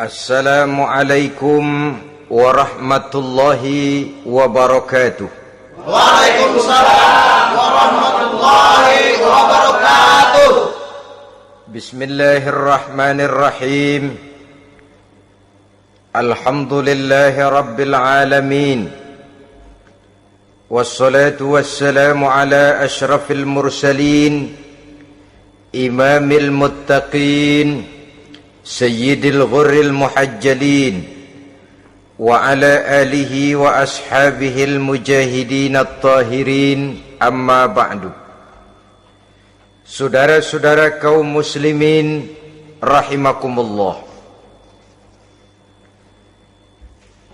Assalamualaikum warahmatullahi wabarakatuh. Waalaikumsalam warahmatullahi wabarakatuh. Bismillahirrahmanirrahim. Alhamdulillahi rabbil alamin. Wassalatu wassalamu ala ashrafil mursalin, imamil muttaqin, sayyidil ghurril muhajjalin, wa ala alihi wa ashabihil mujahidin at-tahirin, amma ba'du. Saudara-saudara kaum muslimin rahimakumullah.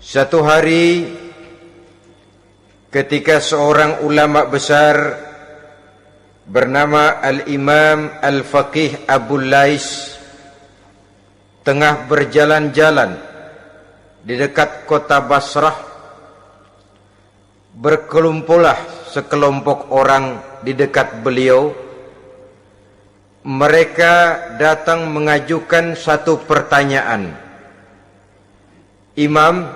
Satu hari ketika seorang ulama besar bernama Al-Imam Al-Faqih Abu Lais tengah berjalan-jalan di dekat kota Basrah, berkelumpulah sekelompok orang di dekat beliau. Mereka datang mengajukan satu pertanyaan. Imam,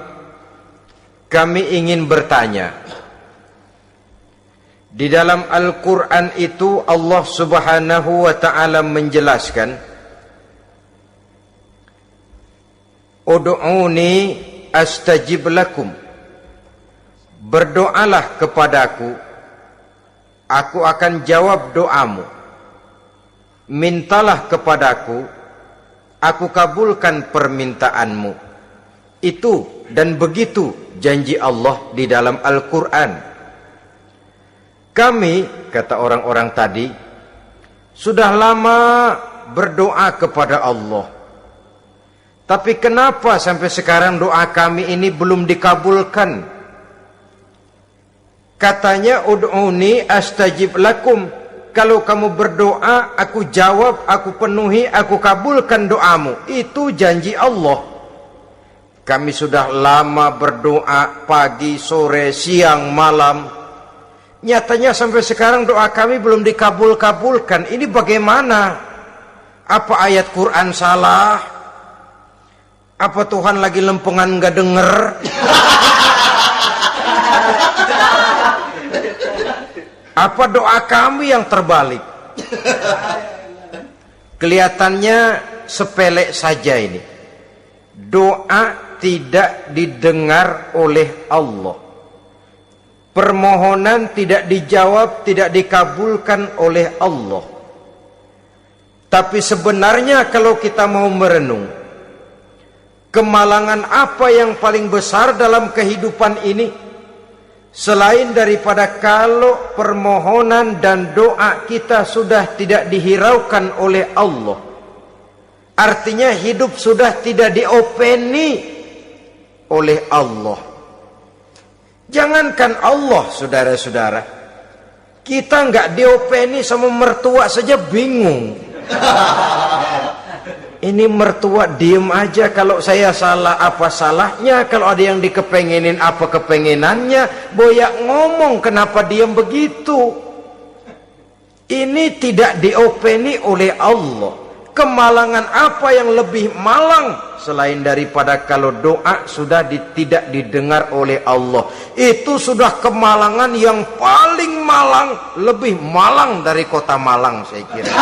kami ingin bertanya. Di dalam Al-Quran itu Allah Subhanahu wa ta'ala menjelaskan, Ud'uni astajib lakum. Berdoalah kepadaku, aku akan jawab doamu. Mintalah kepadaku, aku kabulkan permintaanmu. Itu dan begitu janji Allah di dalam Al-Quran. Kami, kata orang-orang tadi, sudah lama berdoa kepada Allah. Tapi kenapa sampai sekarang doa kami ini belum dikabulkan? Katanya, ud'uni astajib lakum. Kalau kamu berdoa, aku jawab, aku penuhi, aku kabulkan doamu. Itu janji Allah. Kami sudah lama berdoa pagi, sore, siang, malam. Nyatanya sampai sekarang doa kami belum dikabulkan. Ini bagaimana? Apa ayat Quran salah? Apa Tuhan lagi lempengan nggak denger? Apa doa kami yang terbalik? Kelihatannya sepele saja ini. Doa tidak didengar oleh Allah. Permohonan tidak dijawab, tidak dikabulkan oleh Allah. Tapi sebenarnya kalau kita mau merenung, kemalangan apa yang paling besar dalam kehidupan ini selain daripada kalau permohonan dan doa kita sudah tidak dihiraukan oleh Allah? Artinya hidup sudah tidak diopeni oleh Allah. Jangankan Allah, saudara-saudara, kita nggak diopeni sama mertua saja bingung. Ini mertua diem aja, kalau saya salah apa salahnya, kalau ada yang dikepengenin apa kepengenannya, boyak ngomong kenapa diem begitu. Ini tidak diopeni oleh Allah. Kemalangan apa yang lebih malang selain daripada kalau doa sudah tidak didengar oleh Allah? Itu sudah kemalangan yang paling malang, lebih malang dari kota Malang saya kira.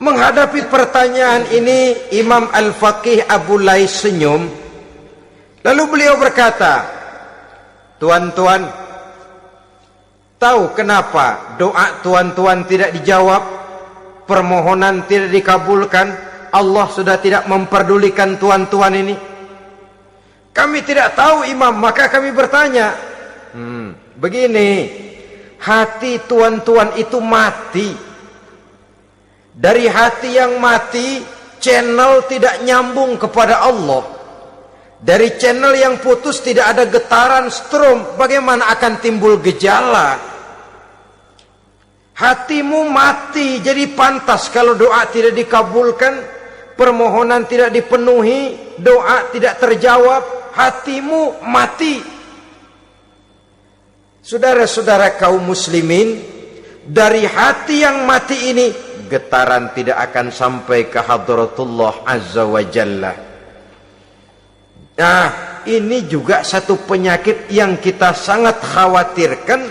Menghadapi pertanyaan ini, Imam Al-Faqih Abu Lais senyum. Lalu beliau berkata, tuan-tuan, tahu kenapa doa tuan-tuan tidak dijawab, permohonan tidak dikabulkan? Allah sudah tidak memperdulikan tuan-tuan ini. Kami tidak tahu, Imam, maka kami bertanya. Begini, hati tuan-tuan itu mati. Dari hati yang mati, channel tidak nyambung kepada Allah. Dari channel yang putus tidak ada getaran strom, bagaimana akan timbul gejala? Hatimu mati, jadi pantas kalau doa tidak dikabulkan, permohonan tidak dipenuhi, doa tidak terjawab, hatimu mati. Saudara-saudara kaum muslimin, dari hati yang mati ini, getaran tidak akan sampai ke hadratullah azza wa jalla. Nah, ini juga satu penyakit yang kita sangat khawatirkan,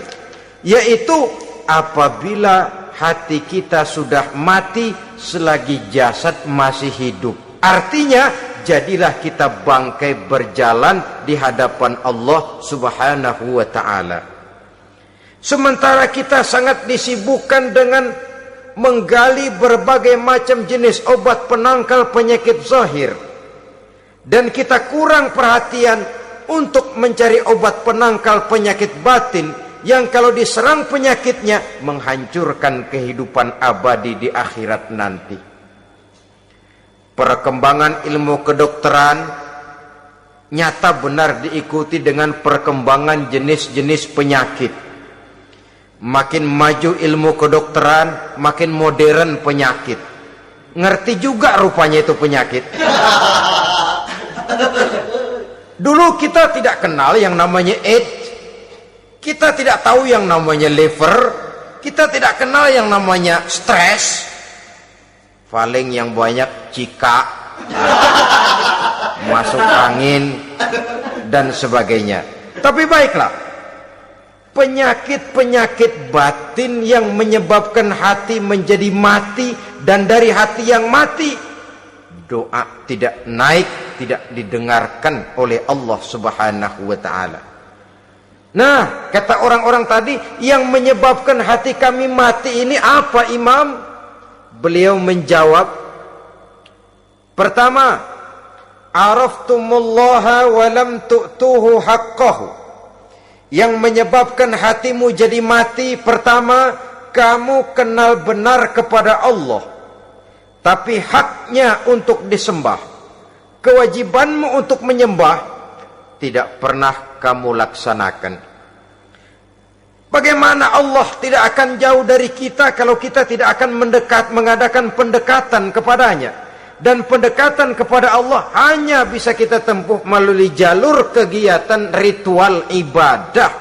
yaitu apabila hati kita sudah mati selagi jasad masih hidup. Artinya, jadilah kita bangkai berjalan di hadapan Allah Subhanahu wa ta'ala. Sementara kita sangat disibukkan dengan menggali berbagai macam jenis obat penangkal penyakit zahir, dan kita kurang perhatian untuk mencari obat penangkal penyakit batin yang kalau diserang penyakitnya menghancurkan kehidupan abadi di akhirat nanti. Perkembangan ilmu kedokteran nyata benar diikuti dengan perkembangan jenis-jenis penyakit. Makin maju ilmu kedokteran, makin modern penyakit. Ngerti juga rupanya itu penyakit. Dulu kita tidak kenal yang namanya AIDS. Kita tidak tahu yang namanya liver. Kita tidak kenal yang namanya stres. Paling yang banyak cika, masuk angin, dan sebagainya. Tapi baiklah, penyakit-penyakit batin yang menyebabkan hati menjadi mati, dan dari hati yang mati, doa tidak naik, tidak didengarkan oleh Allah Subhanahu wa ta'ala. Nah, kata orang-orang tadi, yang menyebabkan hati kami mati ini apa, Imam? Beliau menjawab, pertama, araftumullaha wa lam tu'tuhu haqqahu. Yang menyebabkan hatimu jadi mati, pertama, kamu kenal benar kepada Allah, tapi haknya untuk disembah, kewajibanmu untuk menyembah, tidak pernah kamu laksanakan. Bagaimana Allah tidak akan jauh dari kita kalau kita tidak akan mengadakan pendekatan kepadanya? Dan pendekatan kepada Allah hanya bisa kita tempuh melalui jalur kegiatan ritual ibadah.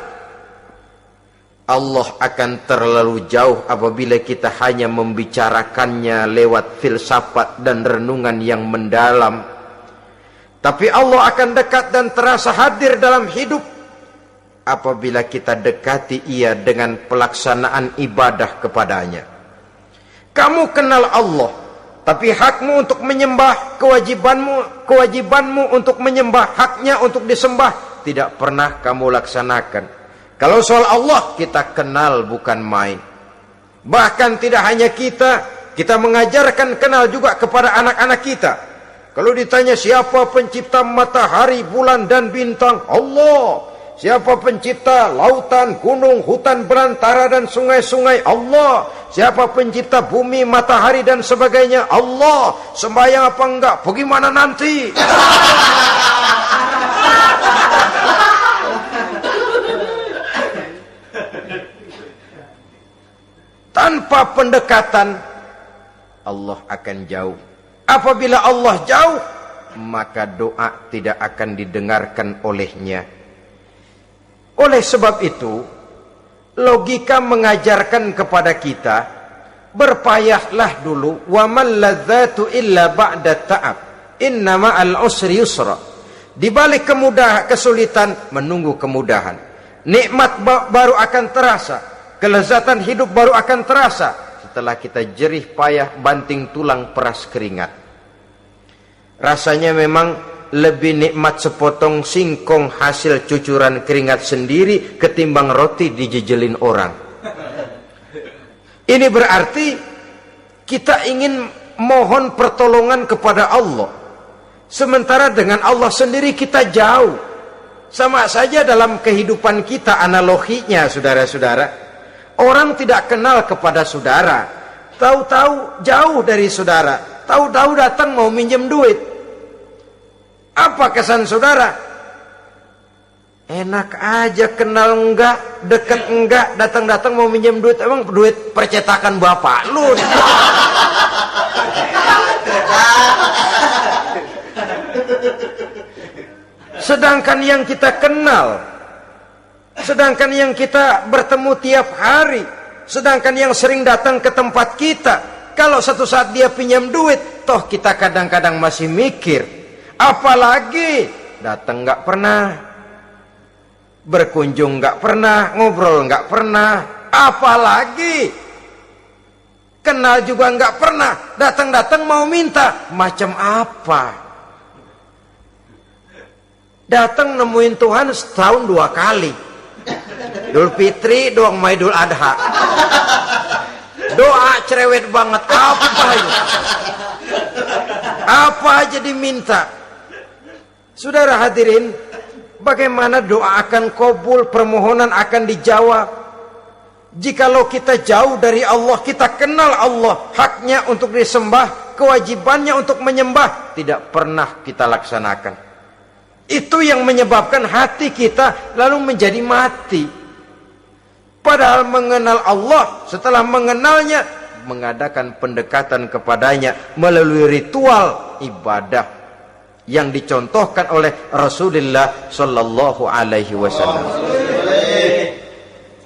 Allah akan terlalu jauh apabila kita hanya membicarakannya lewat filsafat dan renungan yang mendalam. Tapi Allah akan dekat dan terasa hadir dalam hidup apabila kita dekati ia dengan pelaksanaan ibadah kepadanya. Kamu kenal Allah, tapi hakmu untuk menyembah, kewajibanmu untuk menyembah, haknya untuk disembah, tidak pernah kamu laksanakan. Kalau soal Allah, kita kenal bukan main. Bahkan tidak hanya kita mengajarkan kenal juga kepada anak-anak kita. Kalau ditanya siapa pencipta matahari, bulan dan bintang? Allah. Siapa pencipta lautan, gunung, hutan belantara dan sungai-sungai? Allah. Siapa pencipta bumi, matahari dan sebagainya? Allah. Sembahyang apa enggak? Bagaimana nanti? Tanpa pendekatan, Allah akan jauh. Apabila Allah jauh, maka doa tidak akan didengarkan olehnya. Oleh sebab itu, logika mengajarkan kepada kita, berpayahlah dulu, wa mal ladzatu illa ba'da ta'ab, inna ma'al usri yusra. Di balik kesulitan menunggu kemudahan. Nikmat baru akan terasa, kelezatan hidup baru akan terasa setelah kita jerih payah banting tulang peras keringat. Rasanya memang lebih nikmat sepotong singkong hasil cucuran keringat sendiri ketimbang roti dijejelin orang. Ini berarti kita ingin mohon pertolongan kepada Allah, sementara dengan Allah sendiri kita jauh. Sama saja dalam kehidupan kita analoginya, saudara-saudara. Orang tidak kenal kepada saudara, tahu-tahu jauh dari saudara, tahu-tahu datang mau minjem duit. Apa kesan saudara? Enak aja, kenal enggak, dekat enggak, datang-datang mau minjem duit. Emang duit percetakan bapak lu? Sedangkan yang kita kenal, sedangkan yang kita bertemu tiap hari, Sedangkan yang sering datang ke tempat kita, kalau satu saat dia pinjam duit, toh kita kadang-kadang masih mikir. Apalagi datang nggak pernah, berkunjung nggak pernah, ngobrol nggak pernah, apalagi kenal juga nggak pernah, datang-datang mau minta. Macam apa? Datang nemuin Tuhan setahun 2 kali, Idul Fitri, doang Idul Adha. Doa cerewet banget, apa itu? Apa aja diminta. Saudara hadirin, bagaimana doa akan kabul, permohonan akan dijawab? Jikalau kita jauh dari Allah, kita kenal Allah, haknya untuk disembah, kewajibannya untuk menyembah, tidak pernah kita laksanakan. Itu yang menyebabkan hati kita lalu menjadi mati. Padahal mengenal Allah, setelah mengenalnya, mengadakan pendekatan kepadanya melalui ritual ibadah yang dicontohkan oleh Rasulullah Sallallahu Alaihi Wasallam.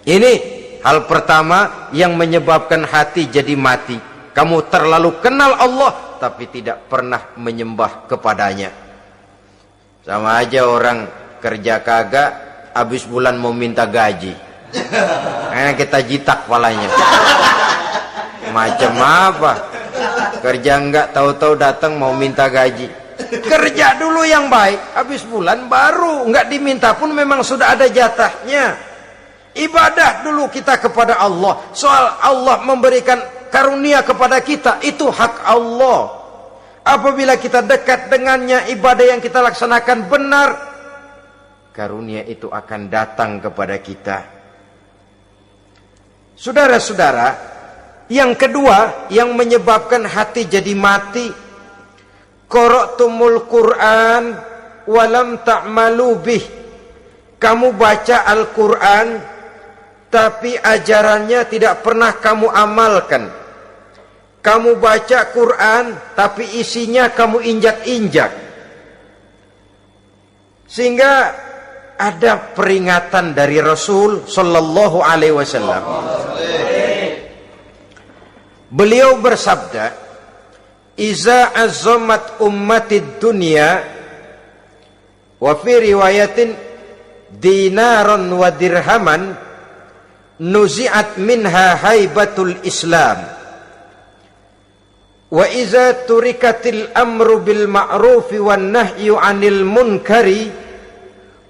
Ini hal pertama yang menyebabkan hati jadi mati. Kamu terlalu kenal Allah tapi tidak pernah menyembah kepadanya. Sama aja orang kerja kagak, habis bulan mau minta gaji. Karena kita jitak palanya. Macam apa? Kerja enggak, tahu-tahu datang mau minta gaji. Kerja dulu yang baik, habis bulan baru enggak diminta pun memang sudah ada jatahnya. Ibadah dulu kita kepada Allah. Soal Allah memberikan karunia kepada kita, itu hak Allah. Apabila kita dekat dengannya, ibadah yang kita laksanakan benar, karunia itu akan datang kepada kita. Saudara-saudara, yang kedua yang menyebabkan hati jadi mati, qara'tumul Qur'an walam ta'malu bih. Kamu baca Al-Quran tapi ajarannya tidak pernah kamu amalkan. Kamu baca Quran tapi isinya kamu injak-injak. Sehingga ada peringatan dari Rasul Sallallahu Alaihi Wasallam. Beliau bersabda, "Iza azzamat ummatid dunya wa fi riwayatin dinaron wa dirhaman nuzi'at minha haibatul Islam. Wa iza turikatil amru bil ma'rufi wan nahyu 'anil munkari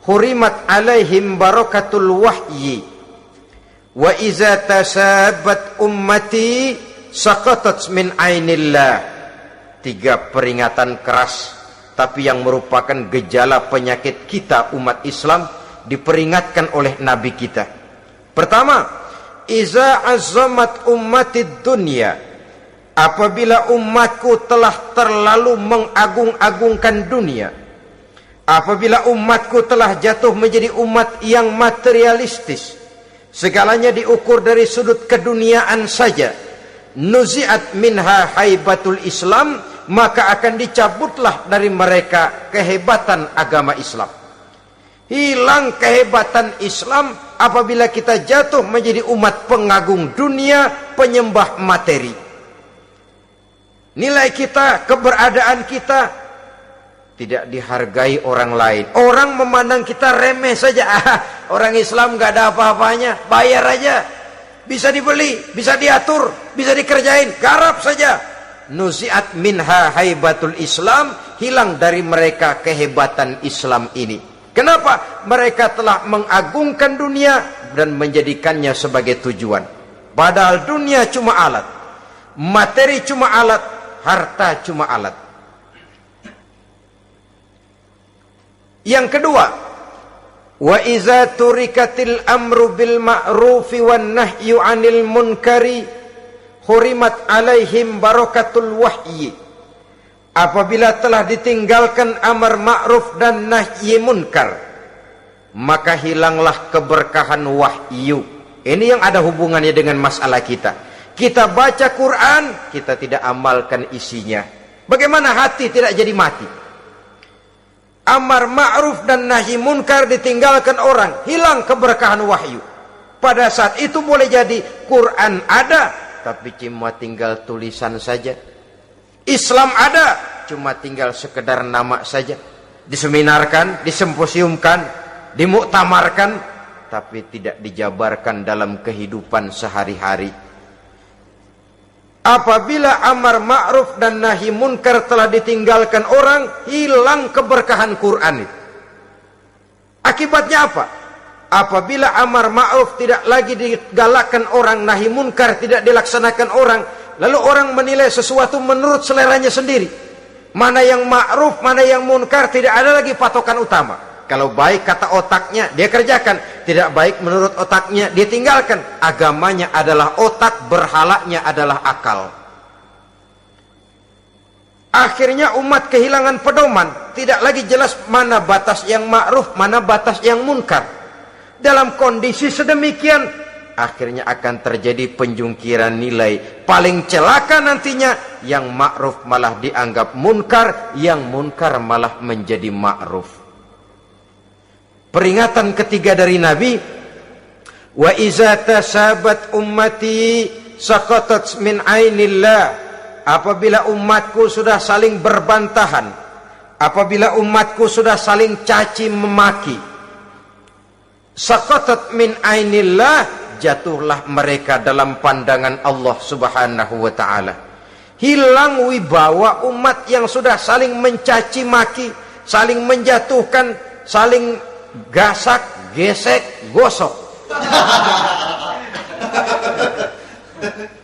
hurimat 'alaihim barakatul wahyi. Wa iza tasabat ummati saqatat min 'ainillah." 3 peringatan keras tapi yang merupakan gejala penyakit kita umat Islam diperingatkan oleh Nabi kita. Pertama, iza azzamat ummatid dunya. Apabila umatku telah terlalu mengagung-agungkan dunia, apabila umatku telah jatuh menjadi umat yang materialistis, segalanya diukur dari sudut keduniaan saja, nuzi'at minha haibatul Islam, maka akan dicabutlah dari mereka kehebatan agama Islam. Hilang kehebatan Islam apabila kita jatuh menjadi umat pengagung dunia, penyembah materi. Nilai kita, keberadaan kita tidak dihargai orang lain. Orang memandang kita remeh saja. Orang Islam gak ada apa-apanya, bayar aja. Bisa dibeli, bisa diatur, bisa dikerjain, garap saja. Nuzi'at minha haibatul Islam, hilang dari mereka kehebatan Islam ini. Kenapa? Mereka telah mengagungkan dunia dan menjadikannya sebagai tujuan. Padahal dunia cuma alat, materi cuma alat, harta cuma alat. Yang kedua, wa iza turikatil amru bil ma'rufi wan nahyu 'anil munkari hurimat 'alaihim barakatul wahyi. Apabila telah ditinggalkan amar ma'ruf dan nahi munkar, maka hilanglah keberkahan wahyu. Ini yang ada hubungannya dengan masalah kita. Kita baca Quran, kita tidak amalkan isinya. Bagaimana hati tidak jadi mati? Amar ma'ruf dan nahi munkar ditinggalkan orang, hilang keberkahan wahyu. Pada saat itu boleh jadi Quran ada, tapi cuma tinggal tulisan saja. Islam ada, cuma tinggal sekedar nama saja. Diseminarkan, disemposiumkan, dimuktamarkan, tapi tidak dijabarkan dalam kehidupan sehari-hari. Apabila amar ma'ruf dan nahi munkar telah ditinggalkan orang, hilang keberkahan Quran itu. Akibatnya apa? Apabila amar ma'ruf tidak lagi digalakkan orang, nahi munkar tidak dilaksanakan orang, lalu orang menilai sesuatu menurut seleranya sendiri. Mana yang ma'ruf, mana yang munkar, tidak ada lagi patokan utama. Kalau baik kata otaknya, dia kerjakan. Tidak baik menurut otaknya, dia tinggalkan. Agamanya adalah otak, berhalanya adalah akal. Akhirnya umat kehilangan pedoman. Tidak lagi jelas mana batas yang ma'ruf, mana batas yang munkar. Dalam kondisi sedemikian, akhirnya akan terjadi penjungkiran nilai. Paling celaka nantinya, yang ma'ruf malah dianggap munkar, yang munkar malah menjadi ma'ruf. Peringatan ketiga dari Nabi, wa iza tasabat ummati saqatat min ainillah. Apabila umatku sudah saling berbantahan, apabila umatku sudah saling caci memaki, saqatat min ainillah, jatuhlah mereka dalam pandangan Allah Subhanahu wa ta'ala. Hilang wibawa umat yang sudah saling mencaci maki, saling menjatuhkan, saling gasak, gesek, gosok.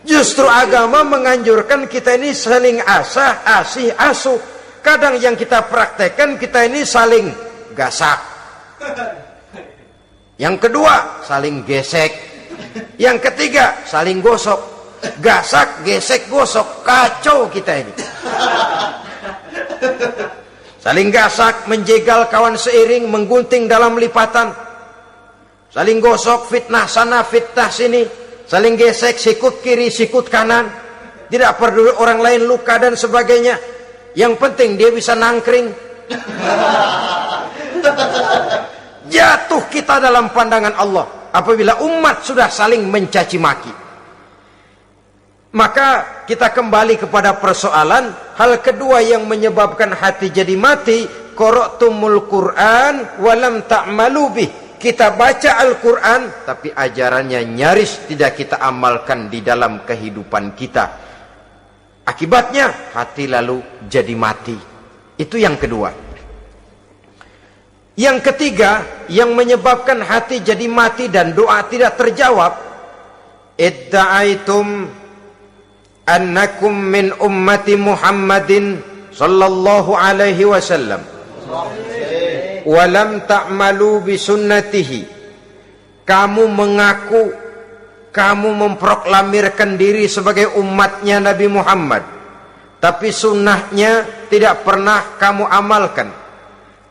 Justru agama menganjurkan kita ini saling asah, asih, asuh. Kadang yang kita praktekkan, kita ini saling gasak. Yang kedua, saling gesek. Yang ketiga, saling gosok. Gasak, gesek, gosok. Kacau kita ini. Saling gasak, menjegal kawan seiring, menggunting dalam lipatan. Saling gosok, fitnah sana, fitnah sini. Saling gesek, sikut kiri, sikut kanan. Tidak peduli orang lain luka dan sebagainya. Yang penting dia bisa nangkring. Jatuh kita dalam pandangan Allah apabila umat sudah saling mencaci maki. Maka kita kembali kepada persoalan, hal kedua yang menyebabkan hati jadi mati, qara'tumul Qur'an walam ta'malu bih. Kita baca Al-Quran, tapi ajarannya nyaris tidak kita amalkan di dalam kehidupan kita. Akibatnya, hati lalu jadi mati. Itu yang kedua. Yang ketiga, yang menyebabkan hati jadi mati dan doa tidak terjawab. Idda'aitum annakum min ummati Muhammadin sallallahu alaihi wasallam. Walam ta'malu bisunnatihi. Kamu mengaku, kamu memproklamirkan diri sebagai umatnya Nabi Muhammad, tapi sunnahnya tidak pernah kamu amalkan.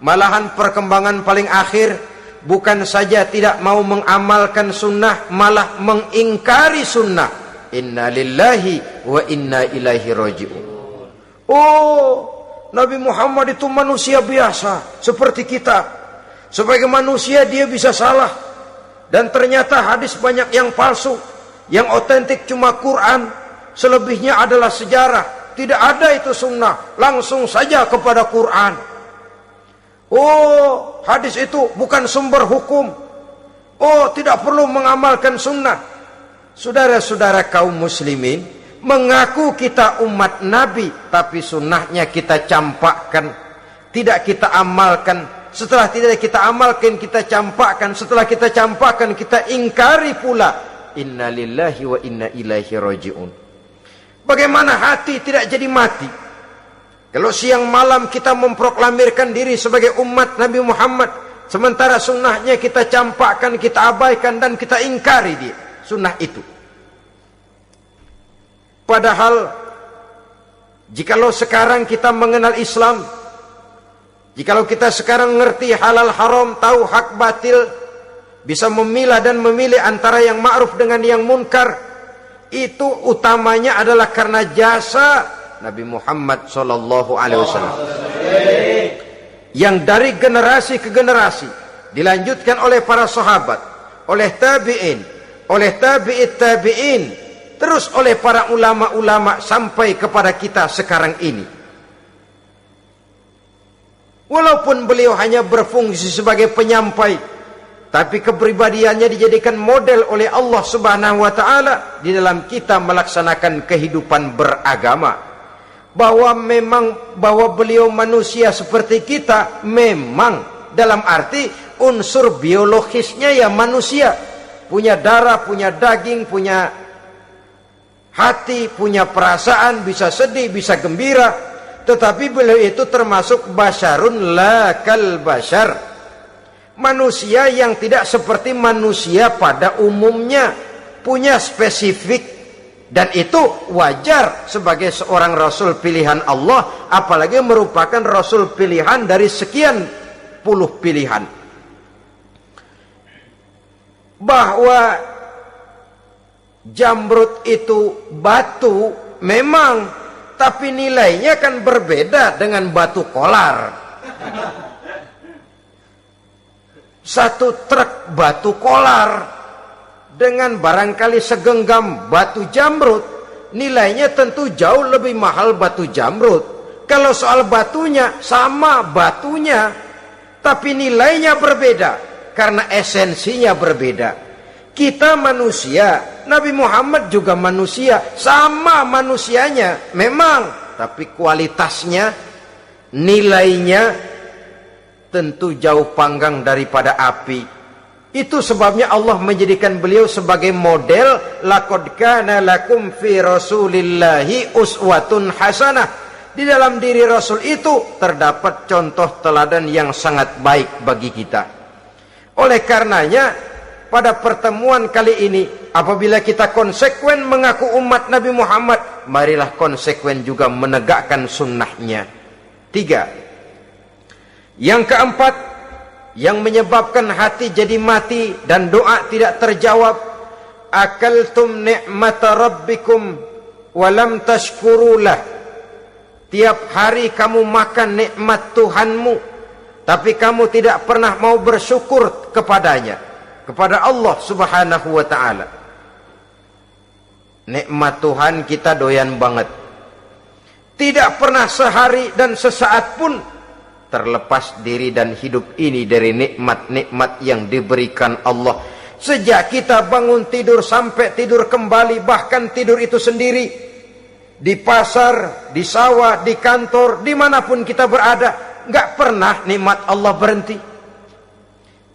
Malahan perkembangan paling akhir, bukan saja tidak mau mengamalkan sunnah, malah mengingkari sunnah. Inna lillahi wa inna ilaihi raji'un. Oh, Nabi Muhammad itu manusia biasa seperti kita. Sebagai manusia dia bisa salah. Dan ternyata hadis banyak yang palsu. Yang otentik cuma Quran. Selebihnya adalah sejarah. Tidak ada itu sunnah. Langsung saja kepada Quran. Oh, hadis itu bukan sumber hukum. Oh, tidak perlu mengamalkan sunnah. Saudara-saudara kaum muslimin, mengaku kita umat Nabi, tapi sunnahnya kita campakkan, tidak kita amalkan. Setelah tidak kita amalkan, kita campakkan. Setelah kita campakkan, kita ingkari pula. Inna lillahi wa inna ilaihi raji'un. Bagaimana hati tidak jadi mati? Kalau siang malam kita memproklamirkan diri sebagai umat Nabi Muhammad, sementara sunnahnya kita campakkan, kita abaikan, dan kita ingkari dia, sunnah itu. Padahal jikalau sekarang kita mengenal Islam, jikalau kita sekarang ngerti halal haram, tahu hak batil, bisa memilah dan memilih antara yang ma'ruf dengan yang munkar, itu utamanya adalah karena jasa Nabi Muhammad SAW, yang dari generasi ke generasi dilanjutkan oleh para sahabat, oleh tabi'in, oleh tabi'in, terus oleh para ulama-ulama sampai kepada kita sekarang ini. Walaupun beliau hanya berfungsi sebagai penyampai, tapi kepribadiannya dijadikan model oleh Allah Subhanahu wa taala di dalam kita melaksanakan kehidupan beragama. Bahwa beliau manusia seperti kita, memang dalam arti unsur biologisnya ya manusia, punya darah, punya daging, punya hati, punya perasaan, bisa sedih, bisa gembira, tetapi beliau itu termasuk basyarun la kal basyar, manusia yang tidak seperti manusia pada umumnya, punya spesifik. Dan itu wajar sebagai seorang Rasul pilihan Allah, apalagi merupakan Rasul pilihan dari sekian puluh pilihan. Bahwa jamrud itu batu memang, tapi nilainya kan berbeda dengan batu kolar. Satu truk batu kolar dengan barangkali segenggam batu jamrud, nilainya tentu jauh lebih mahal batu jamrud. Kalau soal batunya, sama batunya, tapi nilainya berbeda karena esensinya berbeda. Kita manusia, Nabi Muhammad juga manusia, sama manusianya memang, tapi kualitasnya, nilainya tentu jauh panggang daripada api. Itu sebabnya Allah menjadikan beliau sebagai model. Laqad kana lakum fi rasulillahi uswatun hasanah. Di dalam diri Rasul itu terdapat contoh teladan yang sangat baik bagi kita. Oleh karenanya, pada pertemuan kali ini, apabila kita konsekuen mengaku umat Nabi Muhammad, marilah konsekuen juga menegakkan sunnahnya. 3. Yang keempat, yang menyebabkan hati jadi mati dan doa tidak terjawab, akaltum ni'mata rabbikum walam tashkurulah. Tiap hari kamu makan nikmat Tuhanmu, tapi kamu tidak pernah mau bersyukur kepadanya, kepada Allah Subhanahu wa ta'ala. Nikmat Tuhan kita doyan banget, tidak pernah sehari dan sesaat pun terlepas diri dan hidup ini dari nikmat-nikmat yang diberikan Allah. Sejak kita bangun tidur sampai tidur kembali, bahkan tidur itu sendiri, di pasar, di sawah, di kantor, dimanapun kita berada, nggak pernah nikmat Allah berhenti.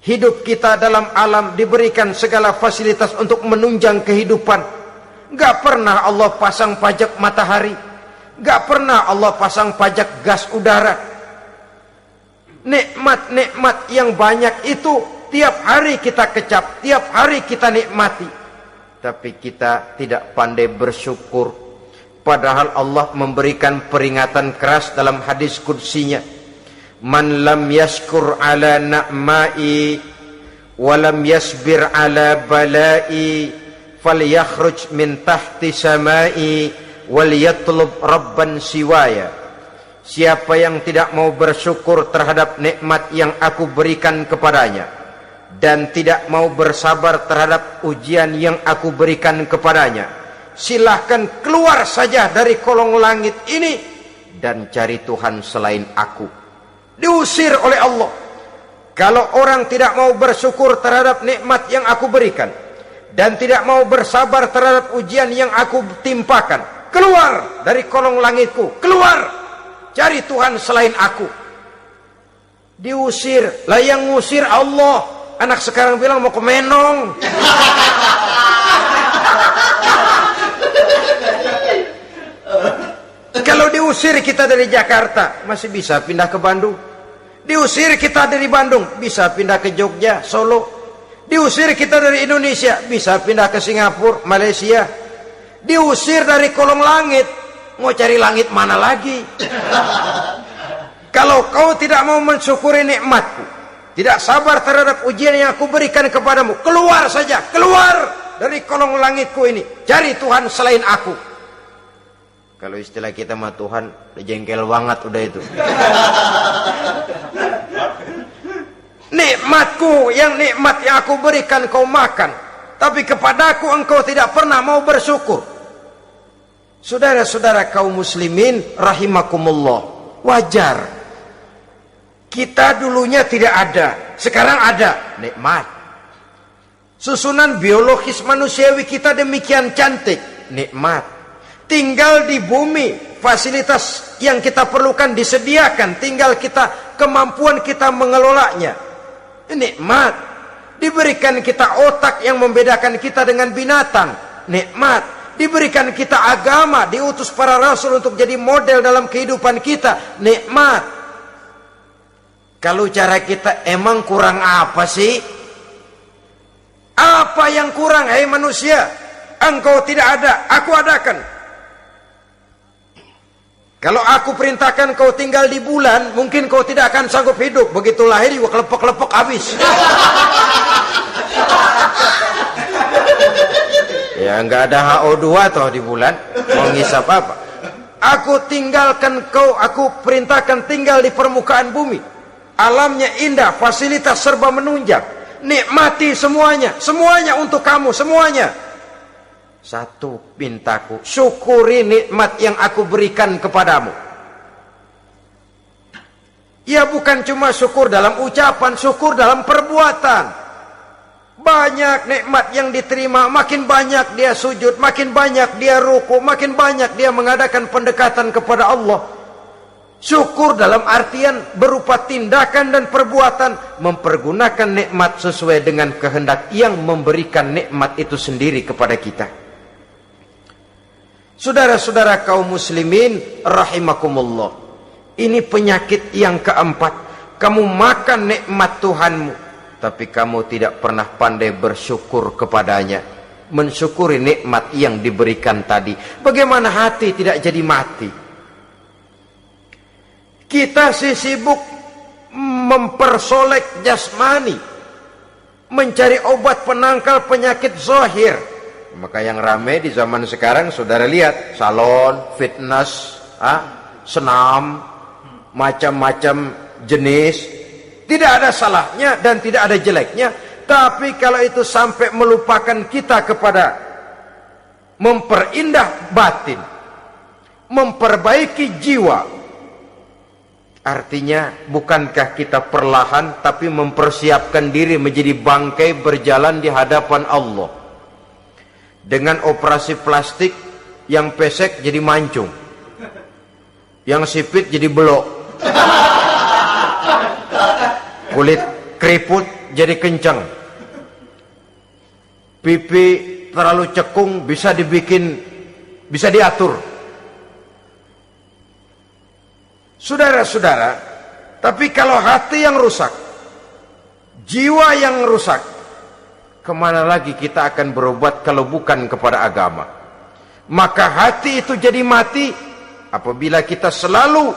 Hidup kita dalam alam diberikan segala fasilitas untuk menunjang kehidupan. Nggak pernah Allah pasang pajak matahari, nggak pernah Allah pasang pajak gas udara. Nikmat-nikmat yang banyak itu tiap hari kita kecap, tiap hari kita nikmati, tapi kita tidak pandai bersyukur. Padahal Allah memberikan peringatan keras dalam hadis qudsinya, man lam yashkur ala na'mai wa lam yasbir ala balai falyakhruj min tahti samai wal yatlub rabban siwaya. Siapa yang tidak mau bersyukur terhadap nikmat yang aku berikan kepadanya dan tidak mau bersabar terhadap ujian yang aku berikan kepadanya, silahkan keluar saja dari kolong langit ini dan cari Tuhan selain aku. Diusir oleh Allah. Kalau orang tidak mau bersyukur terhadap nikmat yang aku berikan dan tidak mau bersabar terhadap ujian yang aku timpakan, keluar dari kolong langitku, keluar, cari Tuhan selain aku. Diusir. Lah yang ngusir Allah. Anak sekarang bilang mau ke Menong. Kalau diusir kita dari Jakarta, masih bisa pindah ke Bandung. Diusir kita dari Bandung, bisa pindah ke Jogja, Solo. Diusir kita dari Indonesia, bisa pindah ke Singapura, Malaysia. Diusir dari kolong langit, mau cari langit mana lagi? Kalau kau tidak mau mensyukuri nikmatku, tidak sabar terhadap ujian yang aku berikan kepadamu, keluar saja, keluar dari kolong langitku ini, cari Tuhan selain aku. Kalau istilah kita mah Tuhan udah jengkel banget udah itu. Nikmatku, yang nikmat yang aku berikan kau makan, tapi kepadaku engkau tidak pernah mau bersyukur. Saudara-saudara kaum muslimin rahimakumullah, wajar. Kita dulunya tidak ada, sekarang ada, nikmat. Susunan biologis manusiawi kita demikian cantik, nikmat. Tinggal di bumi, fasilitas yang kita perlukan disediakan, tinggal kemampuan kita mengelolanya, nikmat. Diberikan kita otak yang membedakan kita dengan binatang, nikmat. Diberikan kita agama, diutus para rasul untuk jadi model dalam kehidupan kita, nikmat. Kalau cara kita emang kurang apa sih? Apa yang kurang, hai manusia? Engkau tidak ada, aku adakan. Kalau aku perintahkan kau tinggal di bulan, mungkin kau tidak akan sanggup hidup. Begitu lahir juga kelepek-kelepek habis. Ya nggak ada HO2 toh di bulan, mau ngisap apa? Aku perintahkan tinggal di permukaan bumi. Alamnya indah, fasilitas serba menunjang. Nikmati semuanya, semuanya untuk kamu, semuanya. Satu pintaku, syukuri nikmat yang aku berikan kepadamu. Ya bukan cuma syukur dalam ucapan, syukur dalam perbuatan. Banyak nikmat yang diterima, makin banyak dia sujud, makin banyak dia ruku, makin banyak dia mengadakan pendekatan kepada Allah. Syukur dalam artian berupa tindakan dan perbuatan, mempergunakan nikmat sesuai dengan kehendak yang memberikan nikmat itu sendiri kepada kita. Saudara-saudara kaum muslimin rahimakumullah, ini penyakit yang keempat. Kamu makan nikmat Tuhanmu, tapi kamu tidak pernah pandai bersyukur kepadanya, mensyukuri nikmat yang diberikan tadi. Bagaimana hati tidak jadi mati? Kita sibuk mempersolek jasmani, mencari obat penangkal penyakit zahir. Maka yang ramai di zaman sekarang, saudara lihat, salon, fitness, senam, macam-macam jenis. Tidak ada salahnya dan tidak ada jeleknya. Tapi kalau itu sampai melupakan kita kepada memperindah batin, memperbaiki jiwa, artinya bukankah kita perlahan tapi mempersiapkan diri menjadi bangkai berjalan di hadapan Allah. Dengan operasi plastik, yang pesek jadi mancung, yang sipit jadi belok, kulit keriput jadi kencang, pipi terlalu cekung bisa diatur. Saudara-saudara, tapi kalau hati yang rusak, jiwa yang rusak, kemana lagi kita akan berobat kalau bukan kepada agama? Maka hati itu jadi mati apabila kita selalu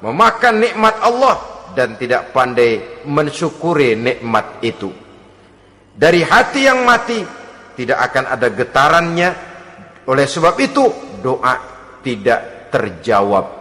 memakan nikmat Allah dan tidak pandai mensyukuri nikmat itu. Dari hati yang mati tidak akan ada getarannya. Oleh sebab itu doa tidak terjawab.